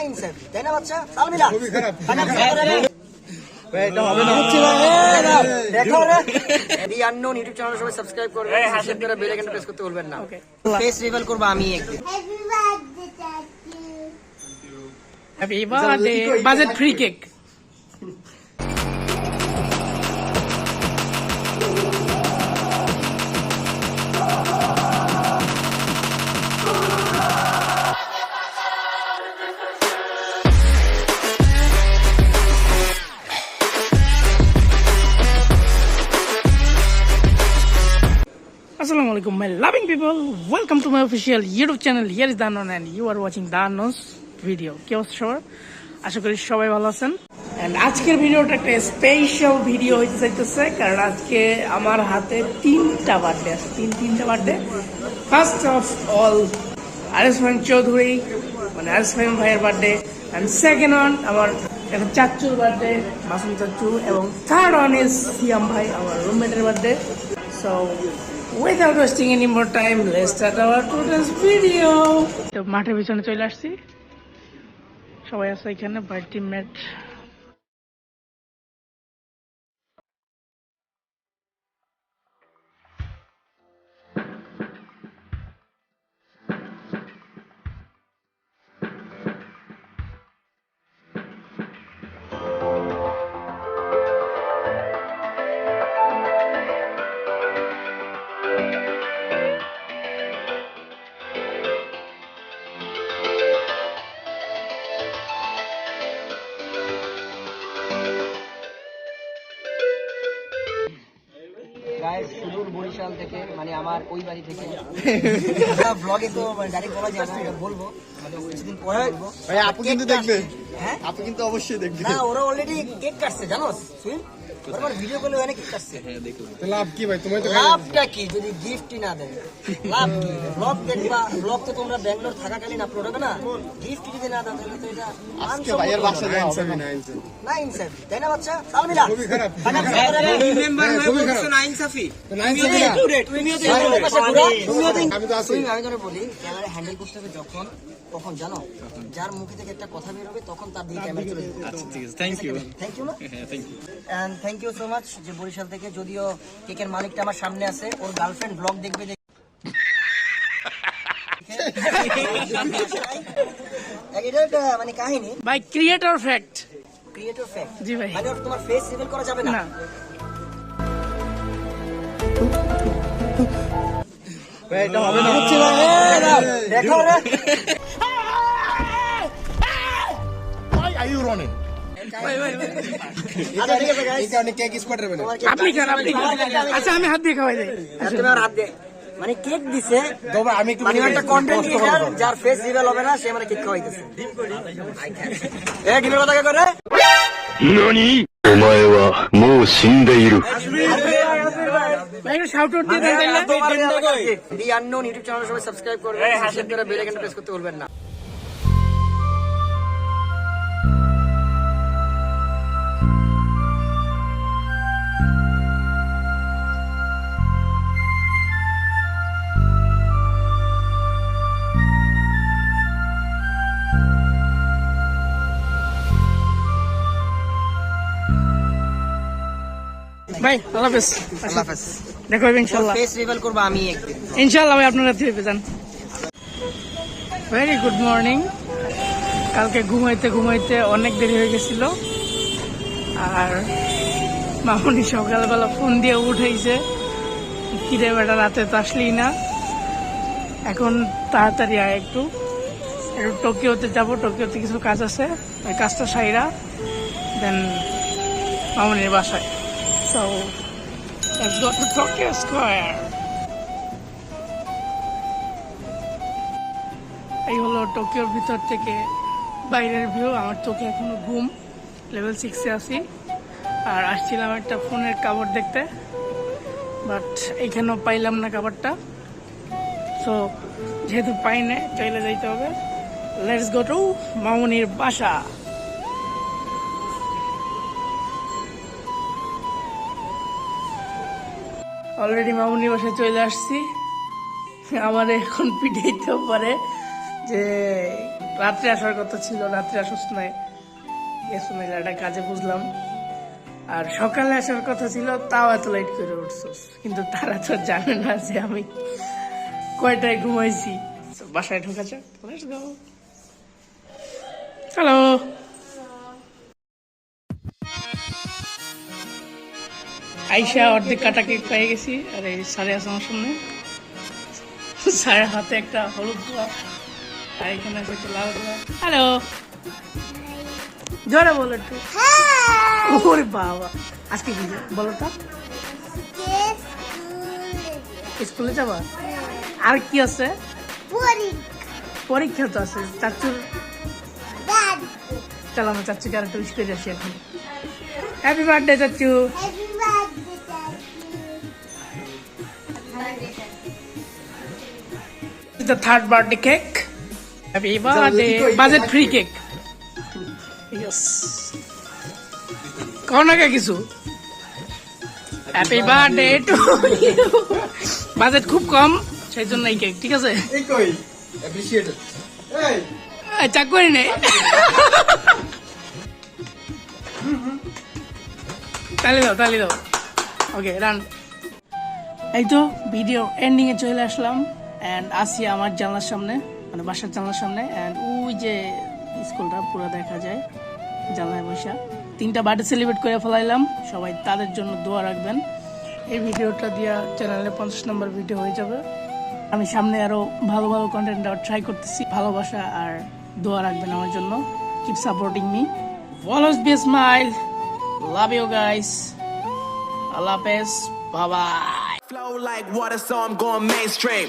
ইনসাফি, তাই না বাচ্চা? সালমিলা খুবই খারাপ। এটা হবে না, হচ্ছে না। দেখো রে, দি আননোন ইউটিউব চ্যানেল সবাই সাবস্ক্রাইব করবেন, সাবস্ক্রাইব করে বেল আইকনটা প্রেস করতে ভুলবেন না। ফেস রিভিল করব আমি একদিন। Happy birthday, budget free cake. Assalamualaikum my loving people, welcome to my official YouTube channel. Here is Danon and you are watching Danon's video. কি অবস্থা সবার? আশা করি সবাই ভালো আছেন। And আজকের ভিডিওটা একটা স্পেশাল ভিডিও হইতে চাইতেছে, কারণ আজকে আমার হাতে তিনটা বার্থডে আছে, তিনটা birthday. First of all Aris Fahim Chowdhury, মানে আরিস ফাহিম ভাইয়ের বার্থডে, and second one আমার একটা চাচুর বার্থডে, মাসুম চাচু, এবং থার্ড ওয়ান ইজ সিয়াম ভাই, আমার রুমমেটের birthday. So without wasting any more time, let's start our today's video. তো মাঠের পিছনে চলে আসছি, সবাই আছে এখানে, বার্থডে ম্যাট। গাইস, সুদূর বরিশাল থেকে, মানে আমার ওই বাড়ি থেকে ব্লগে তো ডাইরেক্ট বলা যায় না, এটা বলবো মানে কিছুদিন পরে বলবো। ভাই আপু কিন্তু দেখবে, হ্যাঁ আপু কিন্তু অবশ্যই দেখবে। না, ওরা অলরেডি কেক কাটছে, জানোস সুইম, ওরা ভিডিও করলে ওখানে কেক কাটছে। তো লাভ কি ভাই, তোমার তো লাভটা কি যদি গিফটই না দেয়? লাভ কি? ব্লগ দেখবা, ব্লগ তো তোমরা ব্যাঙ্গালোর থাকাকালীন আপলোড হবে না, গিফট যদি না দাও তাহলে তো এটা আজকে ভাইয়ের বাসা যাওয়া হবে না। না ইনসাফি, তাই না বাচ্চা? সালমিলা খুবই খারাপ। মেম্বার হয়ে খুবই বলছো খারাপ। না ইনসাফি, তো না ইনসাফি না। তুমিও তো আমি তো আছি। আমি তোরে বলি, ক্যামেরা হ্যান্ডেল করতে হবে যখন তখন, জানো, যার মুখে থেকে একটা কথা বের হবে তখন তার দিকে ক্যামেরা চলে যাবে। আচ্ছা ঠিক আছে, থ্যাংক ইউ। থ্যাংক ইউ না, thank you. And thank you so much যে বরিশাল থেকে, যদিও কেকের মালিকটা আমার সামনে আছে, ওর গার্লফ্রেন্ড ব্লগ দেখবে এটা একটা মানে কাহিনী, by creator fact. Creator fact. জি ভাই। মানে তোমার ফেস রিভিল করা যাবে না। না, ভাই এটা হবে না, হচ্ছে না। দেখো রে, Are you running? আচ্ছা ঠিক আছে গাইস, এই কারণে কেক স্কোয়াডের হবে না। তোমার আপনি খান, আপনি খান। আচ্ছা আমি হাত দিয়ে খাওয়াই যাই। তুমি আর হাত দে, মানে কেক দিছে, তবে আমি একটু মানে একটা কন্টেন্ট ক্রিয়েটর যার ফেস রিভিল হবে না, সে মানে কেক খাওয়াইতেছে। এ ডিমের কথা কে করে?何お前はもう死んでいる。ভাই একটা শাউট আউট দিয়ে দেন তাইলে। দি আননোন ইউটিউব চ্যানেল সবাই সাবস্ক্রাইব করবেন, সাবস্ক্রাইব করে বেল আইকনটা প্রেস করতে ভুলবেন না। ভাই আল্লাহ হাফেজ। আল্লাহ হাফেজ। দেখা হবে ইনশাআল্লাহ। ফেস রিভিল করব আমি একদিন। ইনশাআল্লাহ ভাই, আপনারা থেকে যান। Very good morning. কালকে ঘুমাইতে ঘুমাইতে অনেক দেরি হয়ে গেছিল, আর মামুনি সকালবেলা ফোন দিয়ে উঠাইছে, কিরে বেটা রাতে তো আসলেই না, এখন তাড়াতাড়ি আয়, একটু টোকিওতে যাবো, টোকিওতে কিছু কাজ আছে, ওই কাজটা সাইরা দেন মামুনির বাসায়। So let's go to Tokyo Square. এই হলো টোকিওর ভিতর থেকে বাইরের ভিউ। আমার চোখে এখনো ঘুম, লেভেল 6-এ আছি, আর আসছিলাম একটা ফোনের কাভার দেখতে, বাট এইখানেও পাইলাম না কাভারটা। সো যেহেতু পাই না, চলে যাইতে হবে। লেটস গো টু মামুনির বাসা। অলরেডি মামুনির বাসায় চলে আসছি। আমার এখন পিঠাইতেও পারে যে রাত্রে আসার কথা ছিল, রাত্রে আসস নাই, এসো না একটা কাজে বুঝলাম। আর সকালে আসার কথা ছিল, তাও এত লেট করে উঠছস, কিন্তু তারা তো জানে না যে আমি কয়টায় ঘুমাইছি। So, বাসায় ঢোকা যাক, লেটস গো। হ্যালো, আইসা অর্ধেক কাটা কেক পেয়ে গেছি। আর এই স্যারে আছে আমার সামনে, স্যারের হাতে একটা হলুদ গোলাপ, আর এখানে আছে একটা লাল গোলাপ। হ্যালো, জোরে বলো একটু। ওরে বাবা, আজকে কি বলো তো? স্কুলে যাবা? আর কি আছে? পরীক্ষা তো আছে। চাচুর চলো আমার চাচুকে আর একটা উইশ করে আসি এখন। হ্যাপি বার্থডে চাচু। The third birthday cake. Happy birthday. Budget free cake. Yes. কও না কিছু। Happy birthday to you. Budget খুব কম, সেই জন্য এই কেক, ঠিক আছে? এই কই অ্যাপ্রিশিয়েটেড এই চাক করে নে। তালি দাও। ওকে, রান। এই তো ভিডিও এন্ডিং এ চলে আসলাম। এন্ড আসি আমার জানলার সামনে, মানে বাসার জানলার সামনে। এন্ড ওই যে স্কুলটা পুরো দেখা যায় জানলায় বসা। 3টা বার্থডে সেলিব্রেট করে ফেলাইলাম। সবাই তাদের জন্য দোয়া রাখবেন। এই ভিডিওটা দিয়া চ্যানেলে 50 নম্বর ভিডিও হয়ে যাবে। আমি সামনে আরো ভালো ভালো কন্টেন্ট দেওয়ার ট্রাই করতেছি। ভালোবাসা আর দোয়া রাখবেন আমার জন্য। Keep supporting me, always be smile. Love you guys, আল্লাহ হাফেজ, bye bye. Flow like water, so I'm going mainstream.